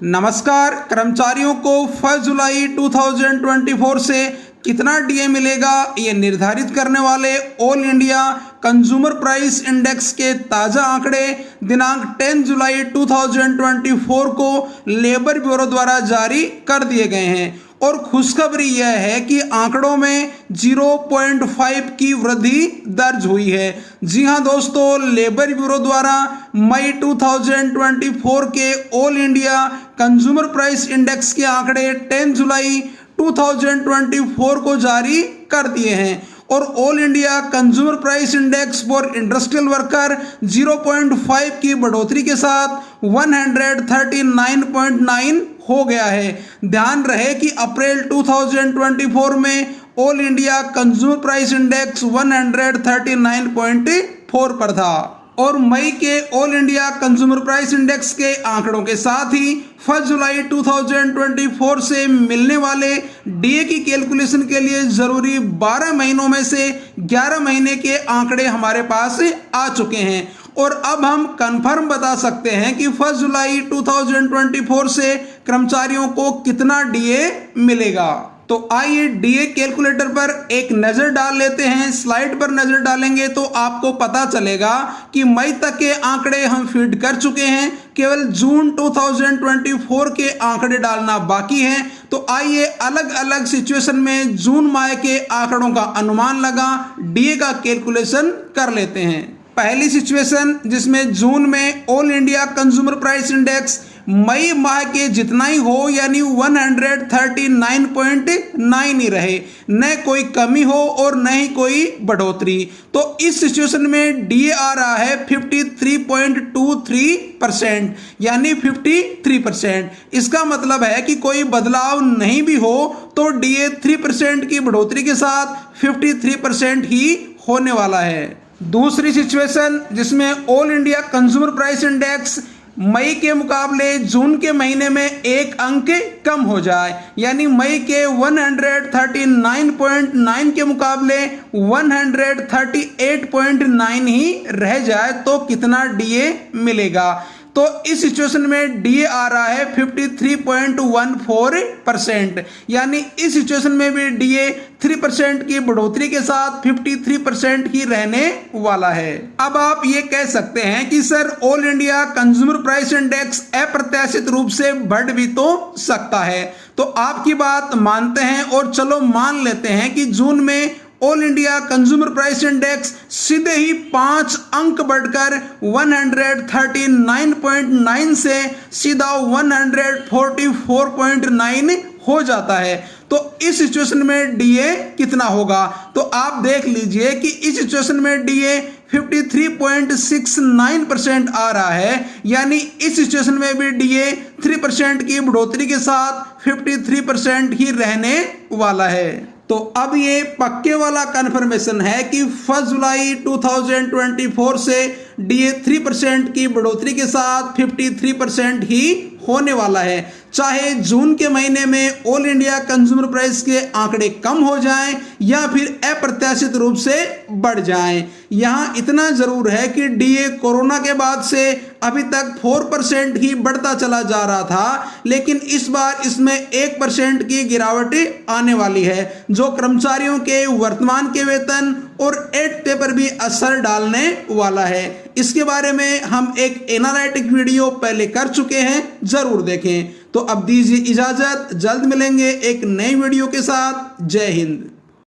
नमस्कार। कर्मचारियों को 1 जुलाई 2024 से कितना डीए मिलेगा, ये निर्धारित करने वाले all India consumer price index के ताज़ा आंकड़े दिनांक 10 जुलाई 2024 को लेबर ब्यूरो द्वारा जारी कर दिए गए हैं। और खुशखबरी यह है कि आंकड़ों में 0.5 की वृद्धि दर्ज हुई है। जी हां दोस्तों, लेबर ब्यूरो द्वारा मई 2024 के all India consumer price index के आंकड़े 10 जुलाई 2024 को जारी कर दिए हैं। और all India consumer price index for industrial worker 0.5 की बढ़ोतरी के साथ 139.9 हो गया है। ध्यान रहे कि अप्रैल 2024 में all India consumer price index 139.4 पर था। और मई के all India consumer price index के आंकड़ों के साथ ही 1 जुलाई 2024 से मिलने वाले डीए की कैलकुलेशन के लिए जरूरी 12 महीनों में से 11 महीने के आंकड़े हमारे पास आ चुके हैं। और अब हम कंफर्म बता सकते हैं कि 1 जुलाई 2024 से कर्मचारियों को कितना डीए मिलेगा। तो आइए डीए कैलकुलेटर पर एक नजर डाल लेते हैं। स्लाइड पर नजर डालेंगे तो आपको पता चलेगा कि मई तक के आंकड़े हम फीड कर चुके हैं, केवल जून 2024 के आंकड़े डालना बाकी है। तो आइए अलग अलग सिचुएशन में जून माह के आंकड़ों का अनुमान लगा डीए का कैलकुलेशन कर लेते हैं। पहली सिचुएशन जिसमें जून में all India consumer price index मई माह के जितना ही हो, यानी 139.9 ही रहे, न कोई कमी हो और न ही कोई बढ़ोतरी। तो इस सिचुएशन में डीए आ रहा है 53.23%, यानी 53%। इसका मतलब है कि कोई बदलाव नहीं भी हो तो डीए 3% की बढ़ोतरी के साथ 53% ही होने वाला है। दूसरी सिचुएशन जिसमें all India consumer price index मई के मुकाबले जून के महीने में एक अंक कम हो जाए, यानी मई के 139.9 के मुकाबले 138.9 ही रह जाए तो कितना डीए मिलेगा। तो इस सिचुएशन में डीए आ रहा है 53.14%, यानी इस सिचुएशन में भी डीए 3% की बढ़ोतरी के साथ 53% ही रहने वाला है। अब आप ये कह सकते हैं कि sir all India consumer price index अप्रत्याशित रूप से बढ़ भी तो सकता है। तो आपकी बात मानते हैं और चलो मान लेते हैं कि जून में all India consumer price index सीधे ही 5 अंक बढ़कर 139.9 से सीधा 144.9 हो जाता है। तो इस सिचुएशन में डीए कितना होगा? तो आप देख लीजिए कि इस सिचुएशन में डीए 53.69% आ रहा है, यानी इस सिचुएशन में भी डीए 3% की बढ़ोतरी के साथ 53% ही रहने वाला है। तो अब ये पक्के वाला कंफर्मेशन है कि 1 जुलाई 2024 से डीए 3% की बढ़ोतरी के साथ 53% ही होने वाला है। चाहे जून के महीने में ऑल इंडिया कंज्यूमर प्राइस के आंकड़े कम हो जाएं या फिर अप्रत्याशित रूप से बढ़ जाएं। यहां इतना जरूर है कि डीए कोरोना के बाद से अभी तक 4% ही बढ़ता चला जा रहा था, लेकिन इस बार इसमें 1% की गिरावट आने वाली है, जो कर्मचारियों के वर्तमान के वेतन और 8th पे पर भी असर डालने वाला है। इसके बारे में हम एक एनालिटिक वीडियो पहले कर चुके हैं, जरूर देखें। तो अब दीजिए इजाजत, जल्द मिलेंगे एक नई वीडियो के साथ। जय हिंद।